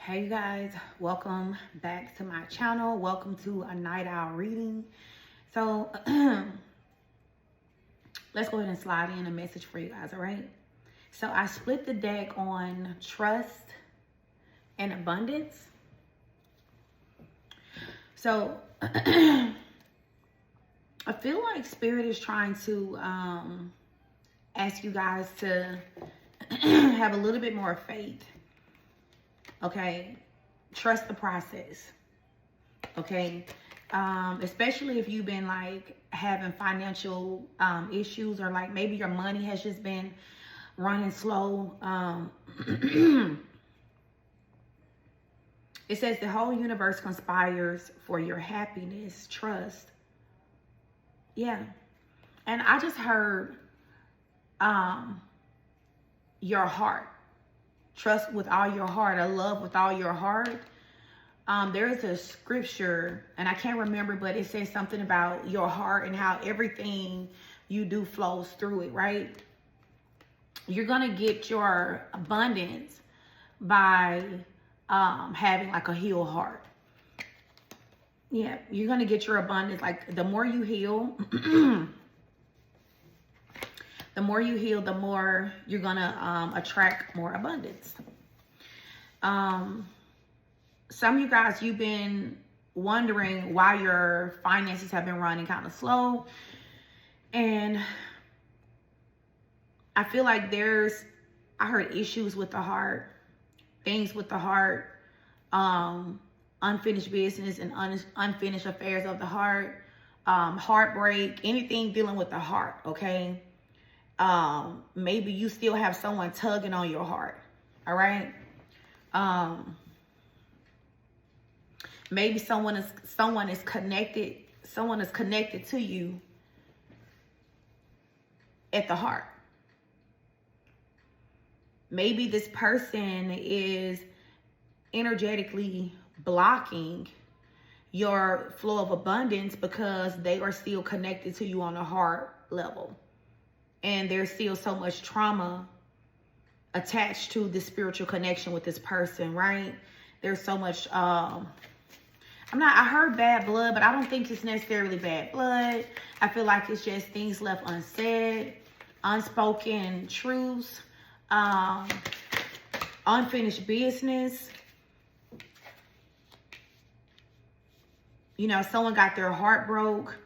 Hey you guys, welcome back to my channel. Welcome to a night owl reading. So let's go ahead and slide in a message for you guys, all right? So I split the deck on trust and abundance. So I feel like Spirit is trying to ask you guys to have a little bit more faith. Okay, trust the process. Okay, especially if you've been like having financial issues, or like maybe your money has just been running slow. It says the whole universe conspires for your happiness. Trust. Yeah, and I just heard your heart. Trust with all your heart, or love with all your heart. There is a scripture, and I can't remember, but it says something about your heart and how everything you do flows through it, right? You're going to get your abundance by having like a healed heart. Yeah, you're going to get your abundance. Like the more you heal, the more you heal, the more you're going to attract more abundance. Some of you guys, you've been wondering why your finances have been running kind of slow. And I feel like I heard issues with the heart, things with the heart, unfinished business and unfinished affairs of the heart, heartbreak, anything dealing with the heart, okay? Maybe you still have someone tugging on your heart. All right. Maybe someone is connected to you at the heart. Maybe this person is energetically blocking your flow of abundance because they are still connected to you on a heart level. And there's still so much trauma attached to this spiritual connection with this person, right? There's so much, I heard bad blood, but I don't think it's necessarily bad blood. I feel like it's just things left unsaid, unspoken truths, unfinished business. You know, someone got their heart broke.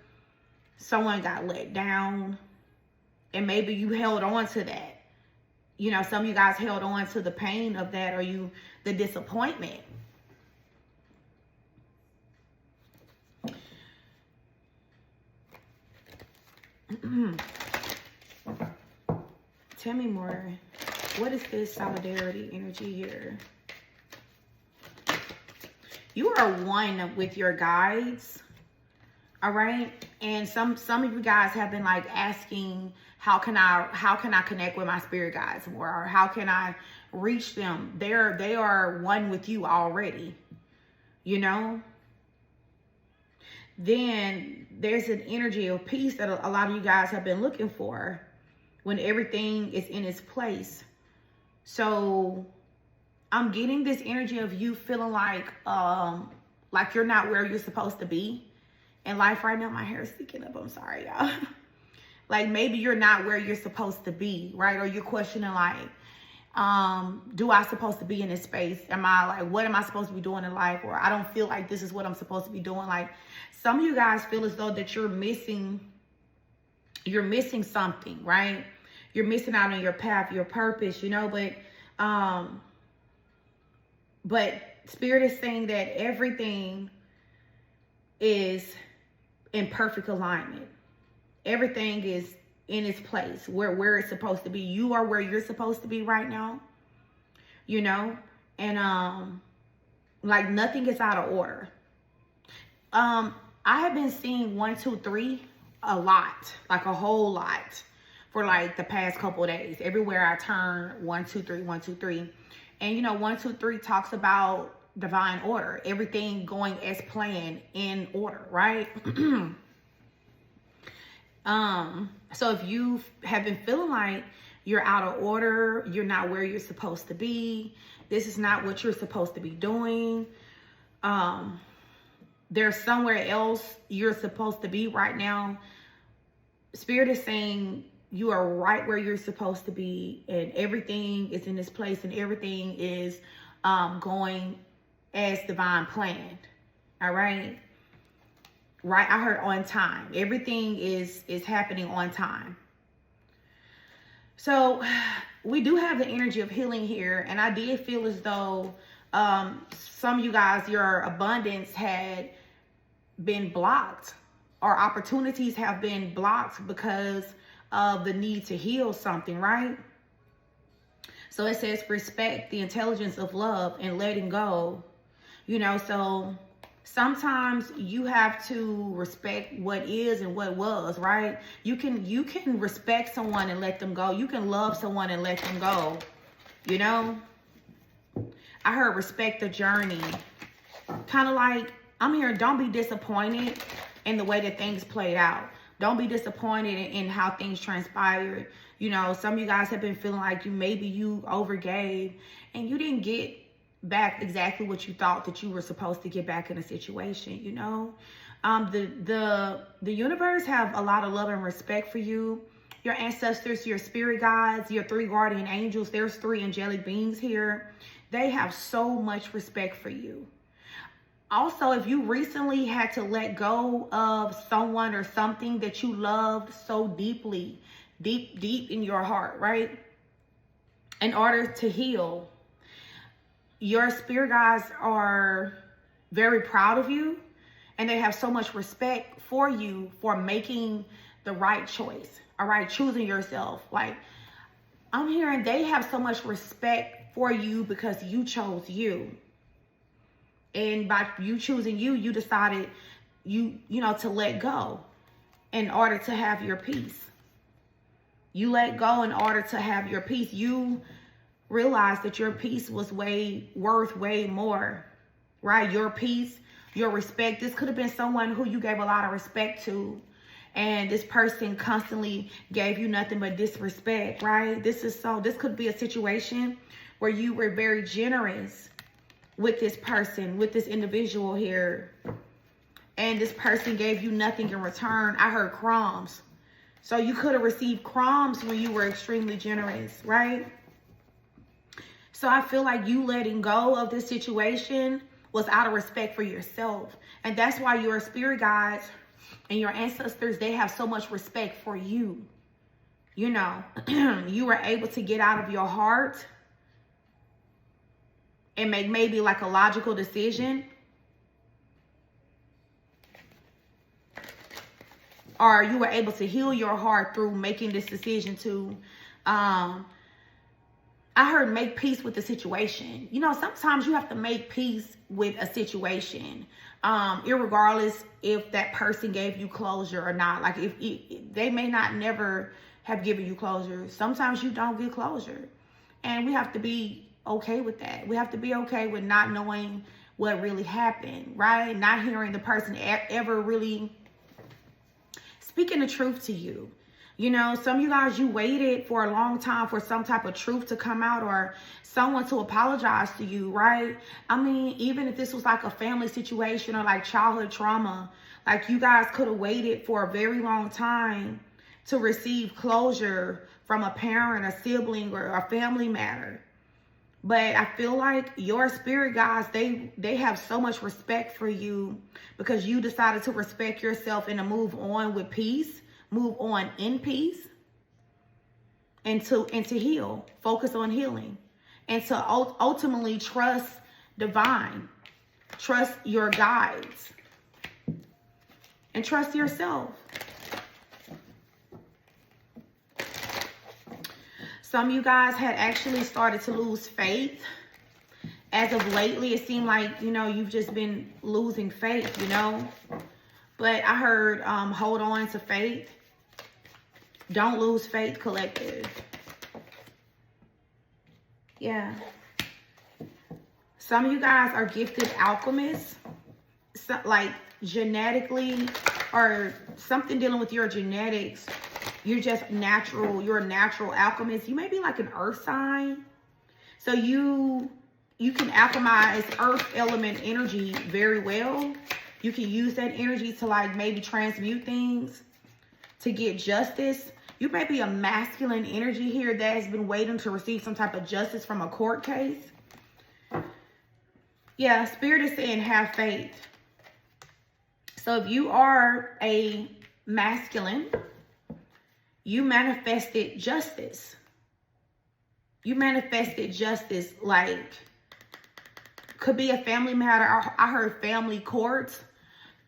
Someone got let down. And maybe you held on to that. You know, some of you guys held on to the pain of that, or the disappointment. Tell me more. What is this solidarity energy here? You are one with your guides. All right. And some of you guys have been like asking, how can I connect with my spirit guides more? Or how can I reach them? They are one with you already, you know? Then there's an energy of peace that a lot of you guys have been looking for when everything is in its place. So I'm getting this energy of you feeling like you're not where you're supposed to be in life right now. My hair is sticking up. I'm sorry, y'all. Like maybe you're not where you're supposed to be, right? Or you're questioning like, do I supposed to be in this space? What am I supposed to be doing in life? Or I don't feel like this is what I'm supposed to be doing. Like some of you guys feel as though that you're missing something, right? You're missing out on your path, your purpose, you know, but Spirit is saying that everything is in perfect alignment. Everything is in its place, where it's supposed to be. You are where you're supposed to be right now, you know, and like nothing is out of order. I have been seeing 1, 2, 3 a lot, like a whole lot, for like the past couple of days. Everywhere I turn, 1, 2, 3, 1, 2, 3, and you know, 1, 2, 3 talks about divine order, everything going as planned, in order, right? So if you have been feeling like you're out of order. You're not where you're supposed to be. This is not what you're supposed to be doing. There's somewhere else you're supposed to be right now. Spirit is saying you are right where you're supposed to be, and everything is in this place, and everything is going as divine planned. All right. Right. I heard on time. Everything is happening on time. So we do have the energy of healing here. And I did feel as though some of you guys, your abundance had been blocked, or opportunities have been blocked because of the need to heal something, right? So it says respect the intelligence of love and letting go. You know, so sometimes you have to respect what is and what was, right? You can respect someone and let them go. You can love someone and let them go. You know, I heard respect the journey. Kind of like, I'm hearing, don't be disappointed in the way that things played out. Don't be disappointed in how things transpired. You know, some of you guys have been feeling like maybe you overgave and you didn't get back exactly what you thought that you were supposed to get back in a situation, you know. The universe have a lot of love and respect for you. Your ancestors, your spirit guides, your 3 guardian angels, there's 3 angelic beings here. They have so much respect for you. Also, if you recently had to let go of someone or something that you loved so deeply, deep in your heart, right? In order to heal, your spirit guides are very proud of you, and they have so much respect for you for making the right choice, all right? Choosing yourself. Like, I'm hearing they have so much respect for you because you chose you. And by you choosing you, you decided you know, to let go in order to have your peace. You let go in order to have your peace. You realized that your peace was worth way more, right? Your peace, your respect. This could have been someone who you gave a lot of respect to, and this person constantly gave you nothing but disrespect, right? This could be a situation where you were very generous with this person, with this individual here, and this person gave you nothing in return. I heard crumbs. So you could have received crumbs when you were extremely generous, right? So I feel like you letting go of this situation was out of respect for yourself. And that's why your spirit guides and your ancestors, they have so much respect for you. You know, you were able to get out of your heart and make maybe like a logical decision. Or you were able to heal your heart through making this decision to, I heard make peace with the situation. You know, sometimes you have to make peace with a situation, irregardless if that person gave you closure or not. Like if they may not never have given you closure. Sometimes you don't get closure. And we have to be okay with that. We have to be okay with not knowing what really happened, right? Not hearing the person ever really speaking the truth to you. You know, some of you guys, you waited for a long time for some type of truth to come out or someone to apologize to you, right? I mean, even if this was like a family situation or like childhood trauma, like you guys could have waited for a very long time to receive closure from a parent, a sibling, or a family matter. But I feel like your spirit guides, they have so much respect for you because you decided to respect yourself and to move on with peace, move on in peace, and to heal, focus on healing, and to ultimately trust divine, trust your guides, and trust yourself. Some of you guys had actually started to lose faith. As of lately, it seemed like, you know, you've just been losing faith, you know. But I heard hold on to faith. Don't lose faith, collective. Yeah. Some of you guys are gifted alchemists. So, like genetically or something dealing with your genetics. You're just natural. You're a natural alchemist. You may be like an earth sign. So you can alchemize earth element energy very well. You can use that energy to like maybe transmute things to get justice. You may be a masculine energy here that has been waiting to receive some type of justice from a court case. Yeah, Spirit is saying have faith. So if you are a masculine, you manifested justice. You manifested justice, like, could be a family matter. I heard family courts.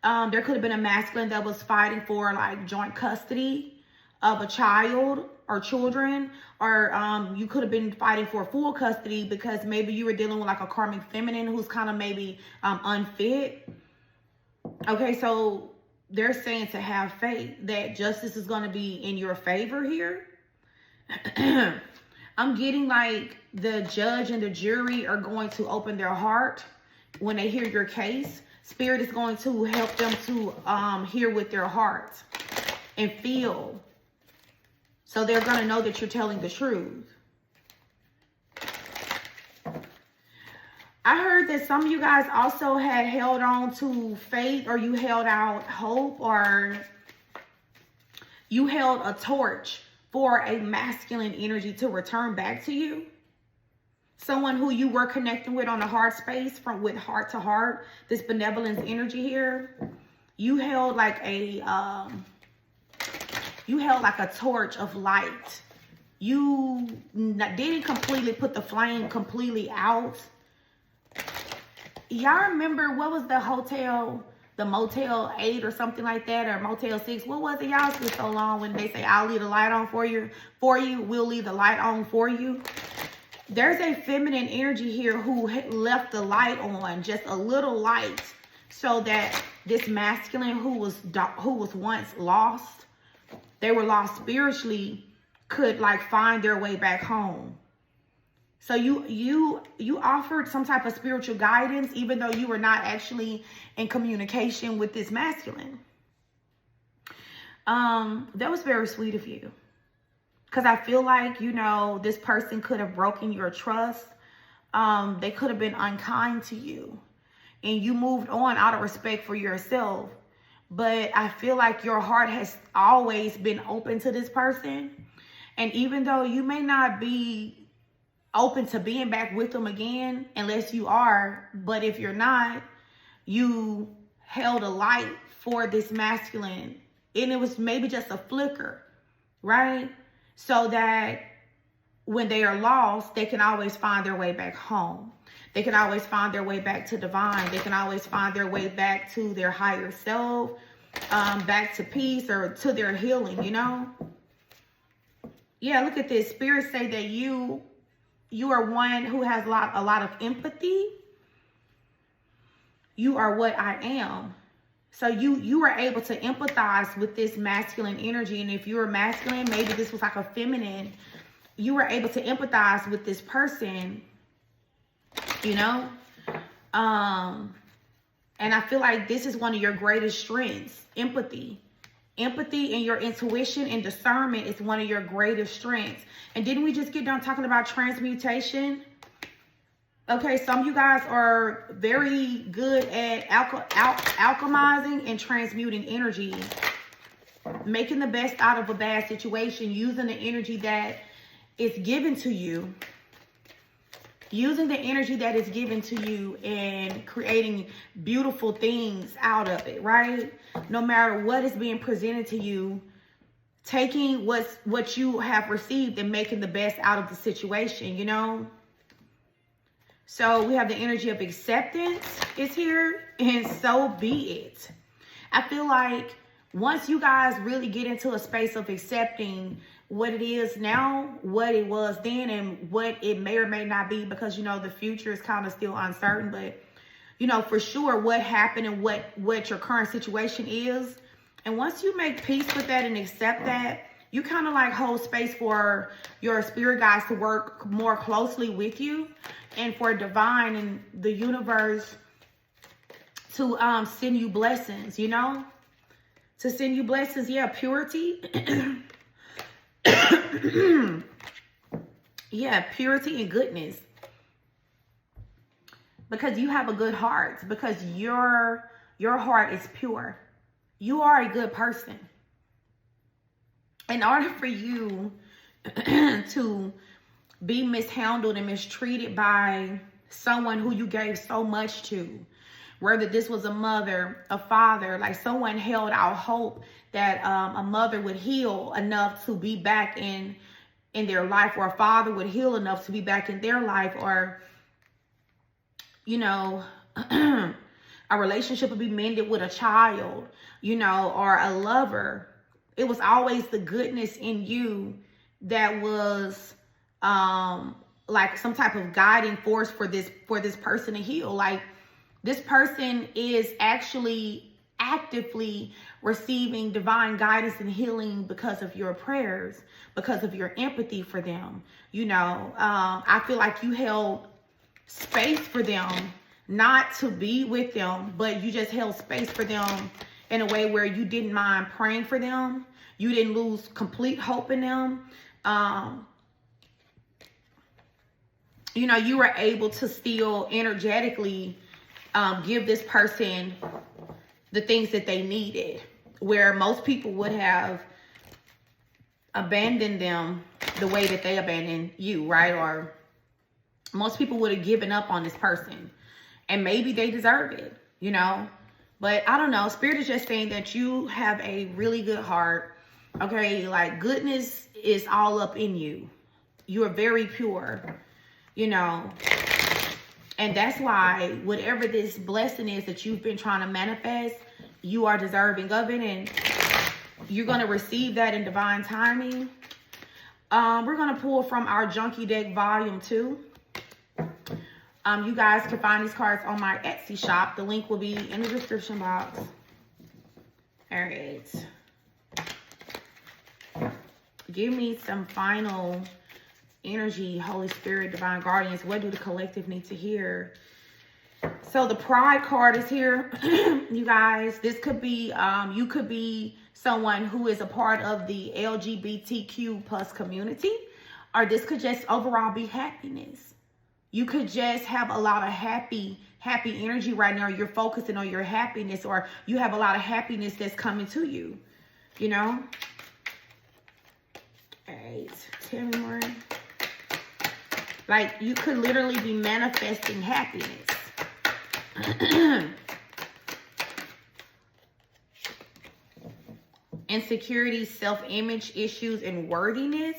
There could have been a masculine that was fighting for like joint custody of a child or children, or you could have been fighting for full custody because maybe you were dealing with like a karmic feminine who's kind of maybe unfit. Okay, so they're saying to have faith that justice is going to be in your favor here. I'm getting like the judge and the jury are going to open their heart when they hear your case. Spirit is going to help them to hear with their hearts and feel. So they're going to know that you're telling the truth. I heard that some of you guys also had held on to faith, or you held out hope, or you held a torch for a masculine energy to return back to you. Someone who you were connecting with on the heart space, with heart to heart, this benevolence energy here. You held like a torch of light. You didn't completely put the flame completely out. Y'all remember, what was the hotel, the Motel 8 or something like that, or Motel 6? What was it? Y'all, it's been so long when they say, I'll leave the light on for you. We'll leave the light on for you. There's a feminine energy here who left the light on, just a little light, so that this masculine who was once lost, they were lost spiritually, could like find their way back home. So you offered some type of spiritual guidance, even though you were not actually in communication with this masculine. That was very sweet of you. Because I feel like, you know, this person could have broken your trust. They could have been unkind to you. And you moved on out of respect for yourself. But I feel like your heart has always been open to this person. And even though you may not be open to being back with them again, unless you are, but if you're not, you held a light for this masculine. And it was maybe just a flicker, right? So that when they are lost, they can always find their way back home. They can always find their way back to divine. They can always find their way back to their higher self, back to peace, or to their healing, you know? Yeah, look at this. Spirits say that you are one who has a lot of empathy. You are what I am. So you are able to empathize with this masculine energy. And if you're masculine, maybe this was like a feminine, you were able to empathize with this person, you know? And I feel like this is one of your greatest strengths, empathy. Empathy and your intuition and discernment is one of your greatest strengths. And didn't we just get done talking about transmutation? Okay, some of you guys are very good at alchemizing and transmuting energy. Making the best out of a bad situation. Using the energy that is given to you. Using the energy that is given to you and creating beautiful things out of it, right? No matter what is being presented to you, taking what you have received and making the best out of the situation, you know? So we have the energy of acceptance is here, and so be it. I feel like once you guys really get into a space of accepting what it is now, what it was then, and what it may or may not be, because, you know, the future is kind of still uncertain, but, you know, for sure what happened and what your current situation is. And once you make peace with that and accept that, you kind of like hold space for your spirit guides to work more closely with you, and for divine and the universe to send you blessings, you know? To send you blessings, yeah, purity. Yeah, purity and goodness. Because you have a good heart. Because your heart is pure. You are a good person. In order for you to be mishandled and mistreated by someone who you gave so much to, whether this was a mother, a father, like someone held out hope that a mother would heal enough to be back in their life, or a father would heal enough to be back in their life, or, you know, a relationship would be mended with a child, you know, or a lover. It was always the goodness in you that was like some type of guiding force for this person to heal. Like, this person is actually actively receiving divine guidance and healing because of your prayers, because of your empathy for them. You know, I feel like you held space for them, not to be with them, but you just held space for them in a way where you didn't mind praying for them. You didn't lose complete hope in them. You know, you were able to still energetically give this person the things that they needed, where most people would have abandoned them the way that they abandoned you, right? Or most people would have given up on this person, and maybe they deserve it, you know? But I don't know. Spirit is just saying that you have a really good heart. Okay, like, goodness is all up in you. You are very pure, you know. And that's why whatever this blessing is that you've been trying to manifest, you are deserving of it. And you're going to receive that in divine timing. We're going to pull from our Junkie Deck Volume 2. You guys can find these cards on my Etsy shop. The link will be in the description box. All right. Give me some final energy, Holy Spirit, Divine Guardians. What do the collective need to hear? So the Pride card is here. You guys, this could be, you could be someone who is a part of the LGBTQ plus community, or this could just overall be happiness. You could just have a lot of happy energy right now. You're focusing on your happiness, or you have a lot of happiness that's coming to you, you know? All right, tell me more. Like, you could literally be manifesting happiness. Insecurity, self-image issues, and worthiness.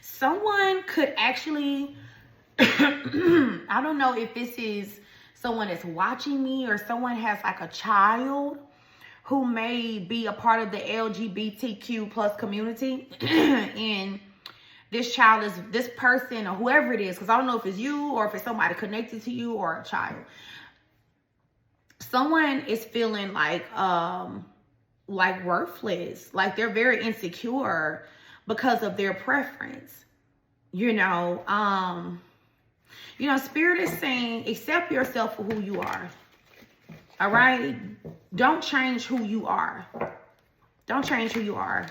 Someone could actually, I don't know if this is someone that's watching me, or someone has like a child who may be a part of the LGBTQ plus community. And this child is, this person or whoever it is, because I don't know if it's you or if it's somebody connected to you or a child. Someone is feeling like worthless, like they're very insecure because of their preference. You know, Spirit is saying, accept yourself for who you are. All right? Don't change who you are. Don't change who you are.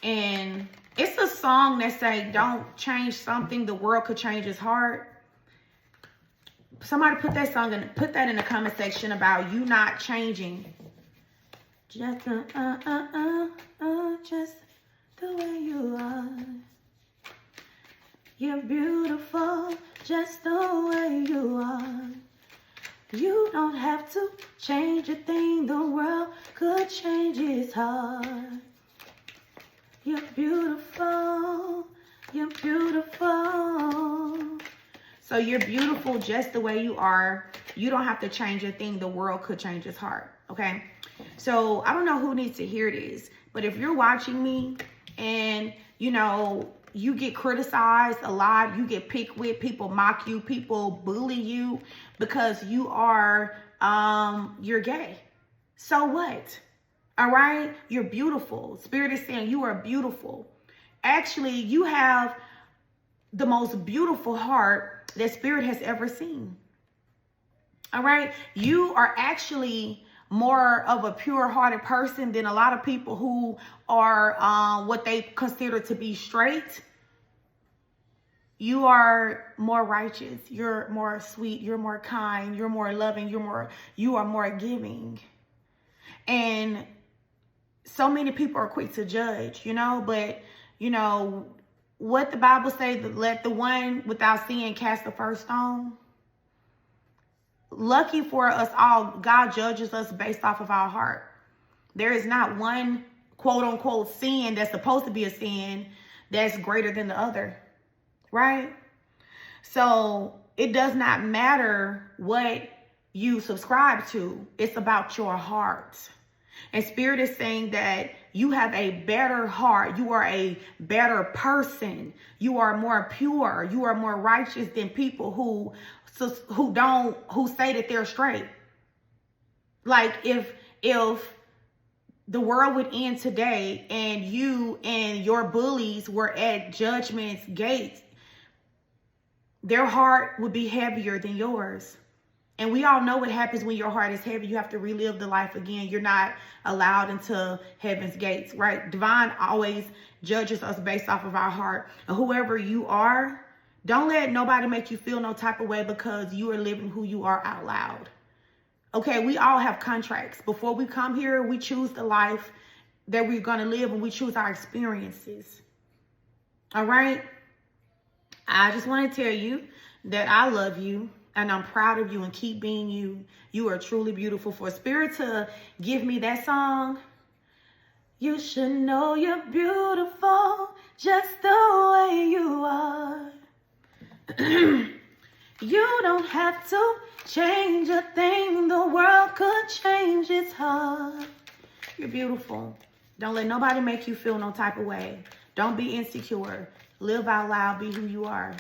And it's a song that say, don't change something, the world could change its heart. Somebody put that song in, put that in the comment section about you not changing. Just just the way you are. You're beautiful just the way you are. You don't have to change a thing, the world could change its heart. You're beautiful, you're beautiful. So you're beautiful just the way you are. You don't have to change a thing, the world could change its heart, okay? So I don't know who needs to hear this, but if you're watching me and, you know, you get criticized a lot, you get picked with, people mock you, people bully you because you are, you're gay. So what? All right? You're beautiful. Spirit is saying you are beautiful. Actually, you have the most beautiful heart that Spirit has ever seen. All right? You are actually more of a pure-hearted person than a lot of people who are what they consider to be straight. You are more righteous. You're more sweet. You're more kind. You're more loving. You are more giving. And so many people are quick to judge, you know, but you know what the Bible says, that let the one without sin cast the first stone. Lucky for us all, God judges us based off of our heart. There is not one quote unquote sin that's supposed to be a sin that's greater than the other. Right? So it does not matter what you subscribe to. It's about your heart. And Spirit is saying that you have a better heart. You are a better person. You are more pure. You are more righteous than people who say that they're straight. Like if the world would end today and you and your bullies were at judgment's gates, their heart would be heavier than yours. And we all know what happens when your heart is heavy. You have to relive the life again. You're not allowed into heaven's gates, right? Divine always judges us based off of our heart. And whoever you are, don't let nobody make you feel no type of way because you are living who you are out loud. Okay, we all have contracts. Before we come here, we choose the life that we're going to live, and we choose our experiences. All right? I just want to tell you that I love you and I'm proud of you, and keep being you. You are truly beautiful. For Spirit to give me that song, you should know you're beautiful just the way you are. You don't have to change a thing. The world could change its heart. You're beautiful. Don't let nobody make you feel no type of way. Don't be insecure. Live out loud. Be who you are.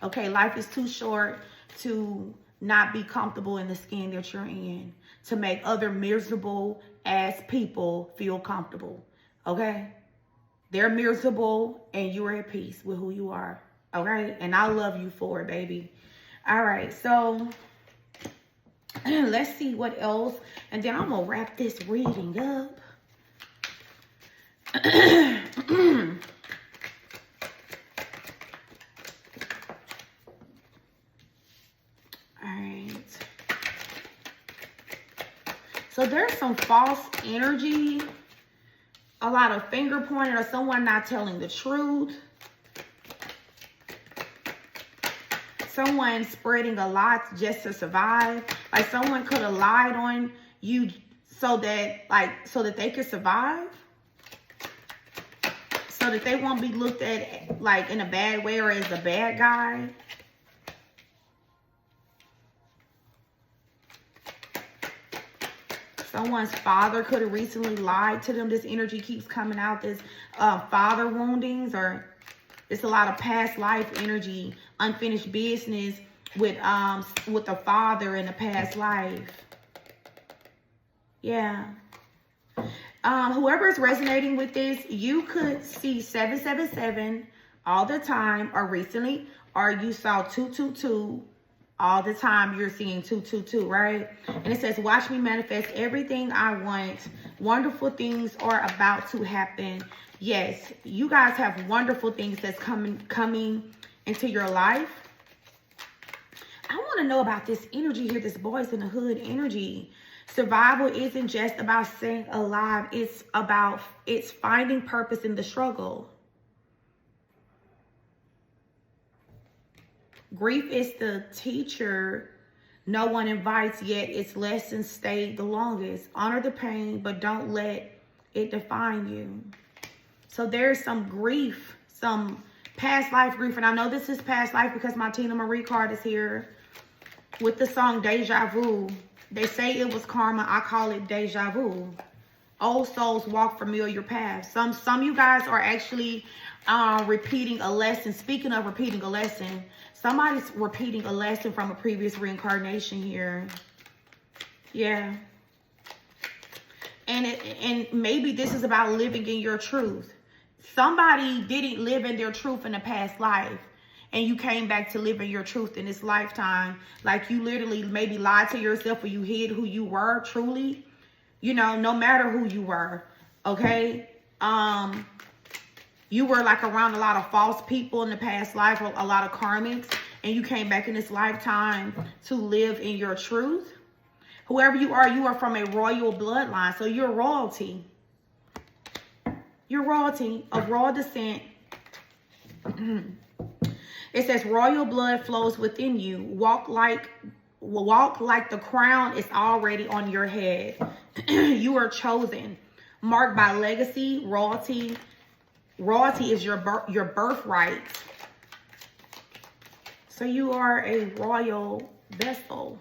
Okay, life is too short to not be comfortable in the skin that you're in, to make other miserable ass people feel comfortable. Okay? They're miserable and you're at peace with who you are. Okay? And I love you for it, baby. All right, so let's see what else. And then I'm going to wrap this reading up. So there's some false energy, a lot of finger pointing, or someone not telling the truth. Someone spreading a lie just to survive. Like someone could have lied on you so that they could survive. So that they won't be looked at like in a bad way or as a bad guy. Someone's father could have recently lied to them. This energy keeps coming out. This father woundings, or it's a lot of past life energy, unfinished business with the father in the past life. Yeah. Whoever is resonating with this, you could see 777 all the time, or recently, or you saw 222. All the time you're seeing 222, right? And it says, watch me manifest everything I want. Wonderful things are about to happen. Yes, you guys have wonderful things that's coming into your life. I want to know about this energy here, this boys in the hood energy. Survival isn't just about staying alive. It's finding purpose in the struggle. Grief is the teacher no one invites, yet its lessons stay the longest. Honor the pain, but don't let it define you. So there's some grief, some past life grief. And I know this is past life because my Tina Marie card is here with the song Deja Vu. They say it was karma. I call it deja vu. Old souls walk familiar paths. Some of you guys are actually repeating a lesson. Speaking of repeating a lesson, somebody's repeating a lesson from a previous reincarnation here. Yeah. And maybe this is about living in your truth. Somebody didn't live in their truth in the past life, and you came back to live in your truth in this lifetime. Like you literally maybe lied to yourself, or you hid who you were truly. You know, no matter who you were, okay? You were like around a lot of false people in the past life, a lot of karmics, and you came back in this lifetime to live in your truth. Whoever you are from a royal bloodline. So you're royalty. You're royalty of royal descent. It says royal blood flows within you. Walk like the crown is already on your head. You are chosen, marked by legacy, royalty. Royalty is your birthright. So you are a royal vessel,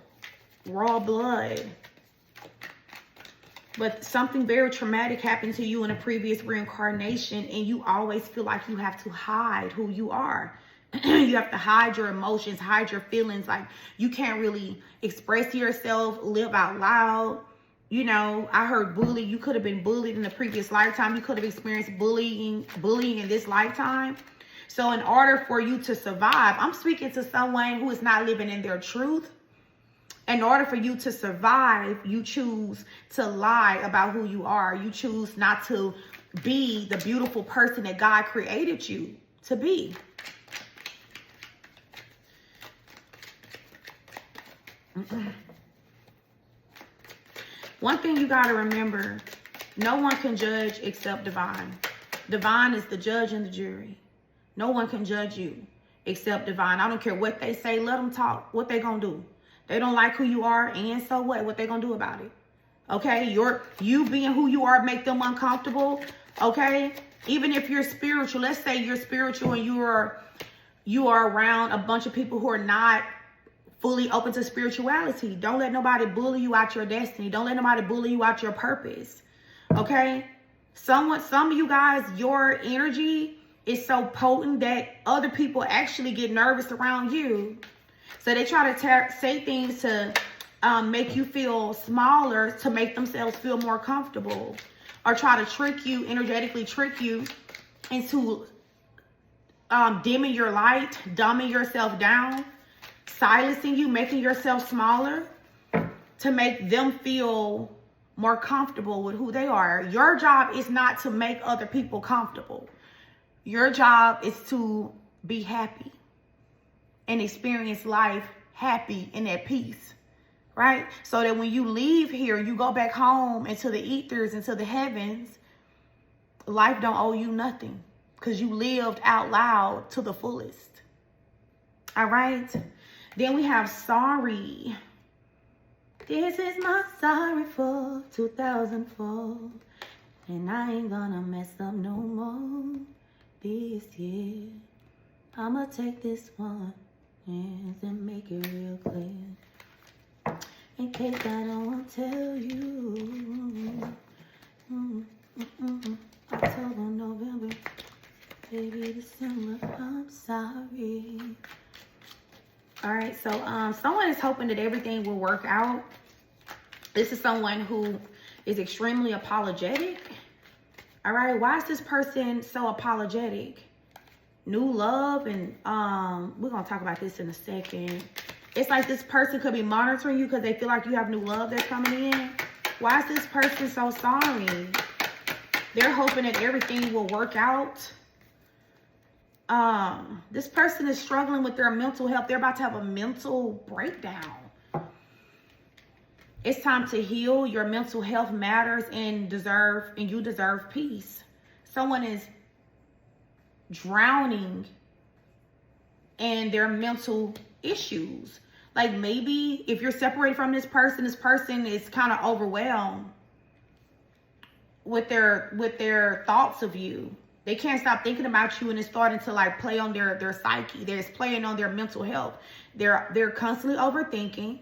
royal blood. But something very traumatic happened to you in a previous reincarnation, and you always feel like you have to hide who you are. You have to hide your emotions, hide your feelings. Like you can't really express yourself, live out loud. You know, I heard bully. You could have been bullied in the previous lifetime. You could have experienced bullying in this lifetime. So in order for you to survive, I'm speaking to someone who is not living in their truth. In order for you to survive, you choose to lie about who you are. You choose not to be the beautiful person that God created you to be. One thing you got to remember, no one can judge except divine. Divine is the judge and the jury. No one can judge you except divine. I don't care what they say. Let them talk. What they gonna do? They don't like who you are, and so what? What they gonna do about it? Okay, you being who you are make them uncomfortable. Okay, even if you're spiritual, let's say you're spiritual and you are around a bunch of people who are not fully open to spirituality. Don't let nobody bully you out your destiny. Don't let nobody bully you out your purpose. Okay, some of you guys, your energy is so potent that other people actually get nervous around you. So they try to say things to make you feel smaller, to make themselves feel more comfortable, or try to trick you, energetically trick you into dimming your light, dumbing yourself down, silencing you, making yourself smaller to make them feel more comfortable with who they are. Your job is not to make other people comfortable. Your job is to be happy and experience life happy and at peace, right? So that when you leave here, you go back home into the ethers, into the heavens, life don't owe you nothing because you lived out loud to the fullest. All right? Then we have sorry. This is my sorry for 2004. And I ain't gonna mess up no more this year. I'ma take this one and make it real clear. In case I don't want to tell you. October, November, baby, December, I'm sorry. All right, so someone is hoping that everything will work out. This is someone who is extremely apologetic. All right, why is this person so apologetic? New love, and we're gonna talk about this in a second. It's like this person could be monitoring you because they feel like you have new love that's coming in. Why is this person so sorry? They're hoping that everything will work out. This person is struggling with their mental health. They're about to have a mental breakdown. It's time to heal. Your mental health matters, and you deserve peace. Someone is drowning in their mental issues. Like maybe if you're separated from this person is kind of overwhelmed with their thoughts of you. They can't stop thinking about you, and it's starting to like play on their psyche. It's playing on their mental health. They're constantly overthinking.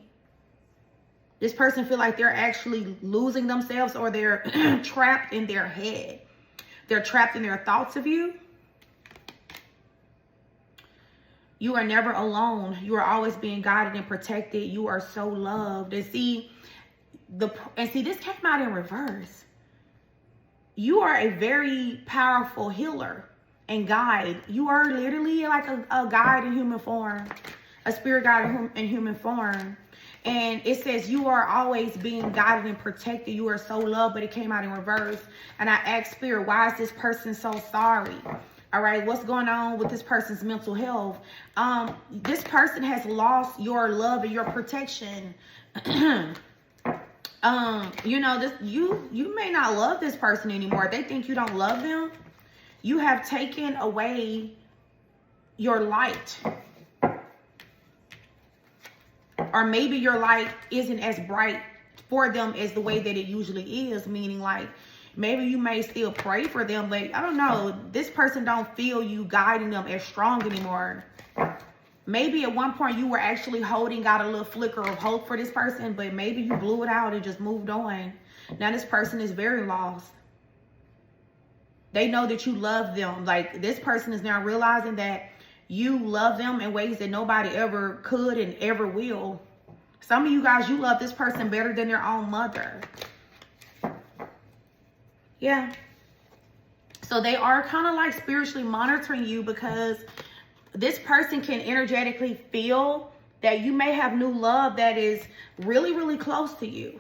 This person feel like they're actually losing themselves, or they're trapped in their head. They're trapped in their thoughts of you. You are never alone. You are always being guided and protected. You are so loved. And see, this came out in reverse. You are a very powerful healer and guide. You are literally like a guide in human form, a spirit guide in human form. And it says you are always being guided and protected. You are so loved, but it came out in reverse. And I asked Spirit, why is this person so sorry? All right, what's going on with this person's mental health? This person has lost your love and your protection. You know, this you may not love this person anymore. They think you don't love them. You have taken away your light. Or maybe your light isn't as bright for them as the way that it usually is. Meaning, like, maybe you may still pray for them, but I don't know. This person don't feel you guiding them as strong anymore. Maybe at one point you were actually holding out a little flicker of hope for this person, but maybe you blew it out and just moved on. Now this person is very lost. They know that you love them. Like, this person is now realizing that you love them in ways that nobody ever could and ever will. Some of you guys, you love this person better than their own mother. Yeah. So they are kind of like spiritually monitoring you, because this person can energetically feel that you may have new love that is really, really close to you.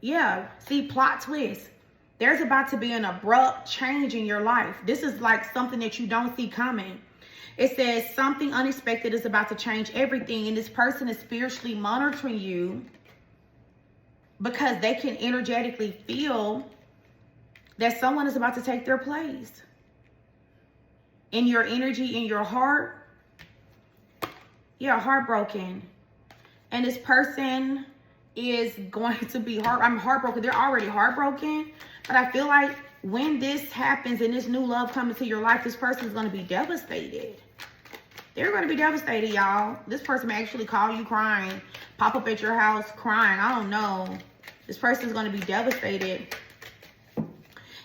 Yeah. See, plot twist. There's about to be an abrupt change in your life. This is like something that you don't see coming. It says something unexpected is about to change everything. And this person is spiritually monitoring you because they can energetically feel that someone is about to take their place. In your energy, in your heart, you're heartbroken. And this person is going to be heartbroken. They're already heartbroken. But I feel like when this happens and this new love comes into your life, this person is going to be devastated. They're going to be devastated, y'all. This person may actually call you crying, pop up at your house crying. I don't know. This person is going to be devastated.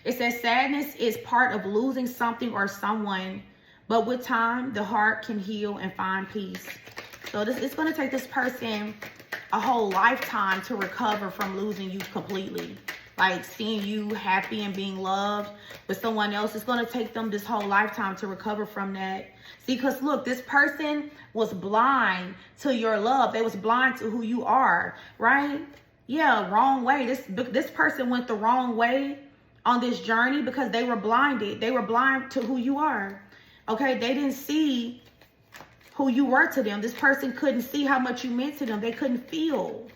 It says sadness is part of losing something or someone, but with time, the heart can heal and find peace. So it's going to take this person a whole lifetime to recover from losing you completely. Like, seeing you happy and being loved with someone else, it's going to take them this whole lifetime to recover from that. See, because look, this person was blind to your love. They was blind to who you are, right? Yeah, wrong way. This person went the wrong way on this journey because they were blinded. They were blind to who you are. Okay, they didn't see who you were to them. This person couldn't see how much you meant to them. They couldn't feel.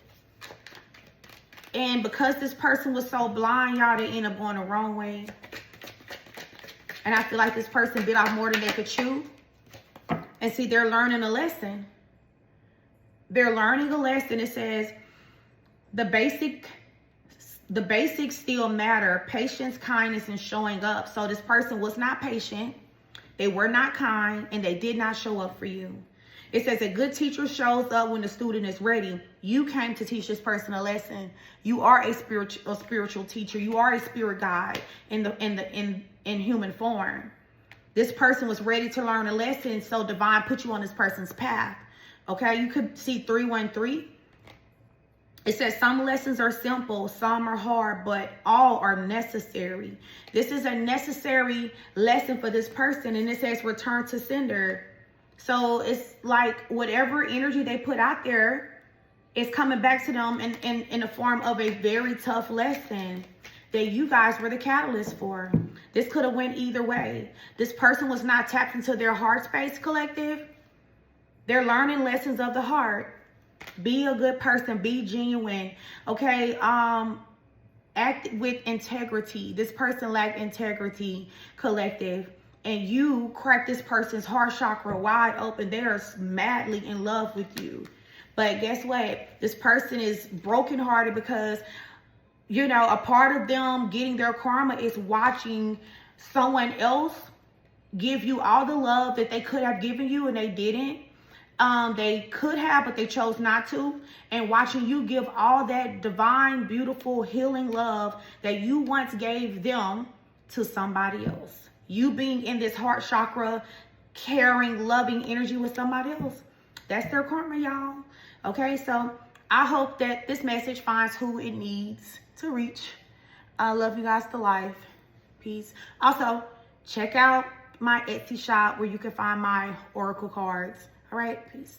And because this person was so blind, y'all, they end up going the wrong way. And I feel like this person bit off more than they could chew. And see, they're learning a lesson. They're learning a lesson. It says the basics still matter. Patience, kindness, and showing up. So this person was not patient. They were not kind, and they did not show up for you. It says a good teacher shows up when the student is ready. You came to teach this person a lesson. You are a spiritual teacher. You are a spirit guide in human form. This person was ready to learn a lesson, so divine put you on this person's path. Okay, you could see 313. It says some lessons are simple, some are hard, but all are necessary. This is a necessary lesson for this person, and it says return to sender. So it's like whatever energy they put out there is coming back to them in the form of a very tough lesson that you guys were the catalyst for. This could have went either way. This person was not tapped into their heart space, collective. They're learning lessons of the heart. Be a good person. Be genuine. Okay. Act with integrity. This person lacked integrity, collective. And you cracked this person's heart chakra wide open. They are madly in love with you. But guess what? This person is brokenhearted because, you know, a part of them getting their karma is watching someone else give you all the love that they could have given you and they didn't. They could have, but they chose not to. And watching you give all that divine, beautiful, healing love that you once gave them to somebody else. You being in this heart chakra, caring, loving energy with somebody else. That's their karma, y'all. Okay, so I hope that this message finds who it needs to reach. I love you guys to life. Peace. Also, check out my Etsy shop where you can find my oracle cards. All right, peace.